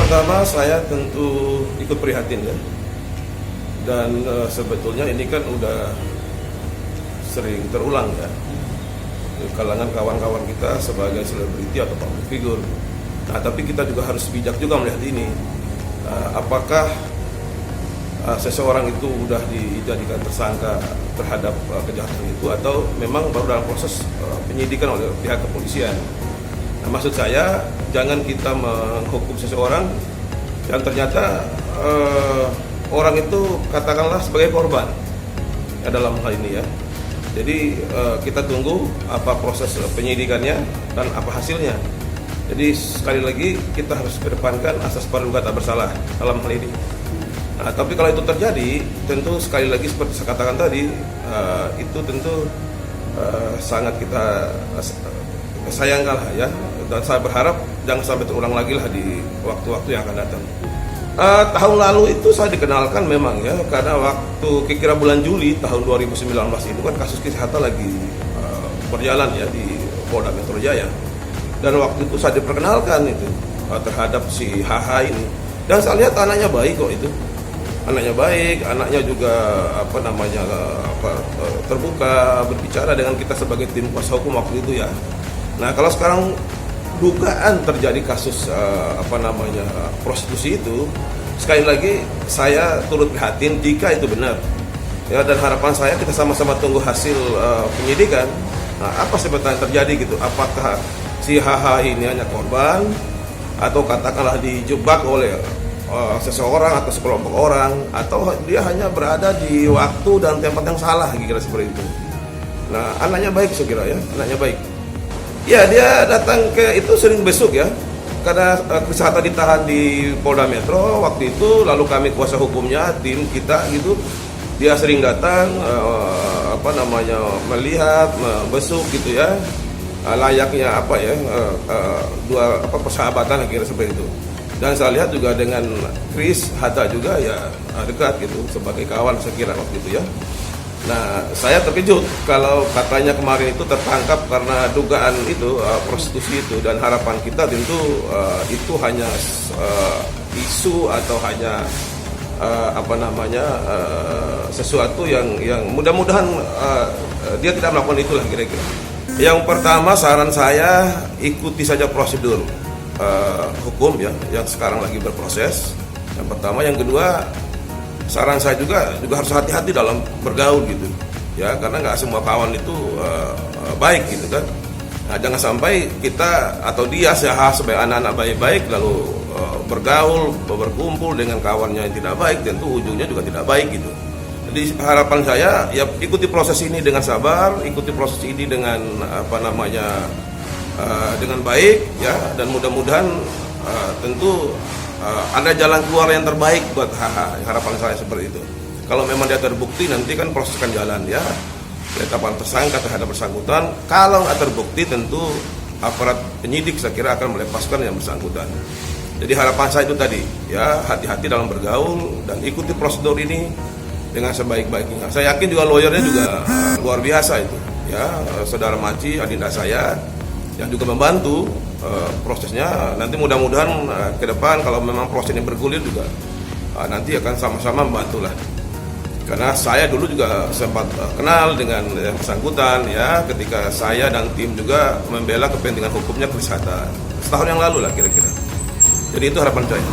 pertama saya tentu ikut prihatin ya. Dan sebetulnya ini kan udah sering terulang ya di kalangan kawan-kawan kita sebagai selebriti atau public figure. Nah, tapi kita juga harus bijak juga melihat ini. Apakah seseorang itu udah dijadikan tersangka terhadap kejahatan itu atau memang baru dalam proses penyidikan oleh pihak kepolisian. Nah, maksud saya jangan kita menghukum seseorang yang ternyata orang itu katakanlah sebagai korban ya dalam hal ini ya. Jadi kita tunggu apa proses penyidikannya dan apa hasilnya. Jadi sekali lagi kita harus kedepankan asas praduga tak bersalah dalam hal ini. Nah, tapi kalau itu terjadi, tentu sekali lagi seperti saya katakan tadi, itu tentu sangat kita sayangkan lah ya. Dan saya berharap jangan sampai terulang lagi lah di waktu-waktu yang akan datang. Tahun lalu itu saya dikenalkan memang ya, karena waktu kira-kira bulan Juli tahun 2019 itu kan kasus kesehatan lagi berjalan ya di Polda Metro Jaya. Dan waktu itu saya diperkenalkan itu terhadap si HH ini. Dan saya lihat anaknya baik kok itu. Anaknya baik, anaknya juga terbuka berbicara dengan kita sebagai tim kuasa hukum waktu itu ya. Nah, kalau sekarang dugaan terjadi kasus prostitusi itu, sekali lagi saya turut prihatin jika itu benar ya, dan harapan saya kita sama-sama tunggu hasil penyidikan. Nah, apa sebetulnya terjadi gitu, apakah si HH ini hanya korban atau katakanlah dijebak oleh seseorang atau sekelompok orang, atau dia hanya berada di waktu dan tempat yang salah kira-kira seperti itu. Nah, anaknya baik saya kira ya, anaknya baik. Ya, dia datang ke itu sering besuk ya, karena kesehatan ditahan di Polda Metro waktu itu, lalu kami kuasa hukumnya, tim kita gitu, dia sering datang melihat, besuk gitu ya, layaknya persahabatan kira seperti itu. Dan saya lihat juga dengan Chris Hatta juga ya dekat gitu sebagai kawan saya kira waktu itu ya. Nah, saya terkejut kalau katanya kemarin itu tertangkap karena dugaan itu prostitusi itu, dan harapan kita tentu itu hanya isu atau hanya sesuatu yang mudah-mudahan dia tidak melakukan itulah kira-kira. Yang pertama saran saya ikuti saja prosedur hukum ya yang sekarang lagi berproses. Yang pertama, yang kedua saran saya juga harus hati-hati dalam bergaul gitu ya, karena nggak semua kawan itu baik gitu kan. Nah, jangan sampai kita atau dia sebagai anak-anak baik-baik lalu bergaul berkumpul dengan kawannya yang tidak baik, tentu ujungnya juga tidak baik gitu. Jadi harapan saya ya ikuti proses ini dengan sabar, ikuti proses ini dengan dengan baik ya, dan mudah-mudahan tentu ada jalan keluar yang terbaik buat HH. Harapan saya seperti itu. Kalau memang dia terbukti, nanti kan proses akan jalan ya, penetapan tersangka terhadap bersangkutan. Kalau nggak terbukti, tentu aparat penyidik saya kira akan melepaskan yang bersangkutan. Jadi harapan saya itu tadi ya, hati-hati dalam bergaul dan ikuti prosedur ini dengan sebaik-baiknya. Saya yakin juga lawyernya juga luar biasa itu ya, saudara Maci, adinda saya yang juga membantu prosesnya. Nanti mudah-mudahan ke depan kalau memang proses ini bergulir juga nanti akan sama-sama membantu lah. Karena saya dulu juga sempat kenal dengan yang bersangkutan ya, ketika saya dan tim juga membela kepentingan hukumnya Chris Hatta setahun yang lalu lah kira-kira. Jadi itu harapan saya.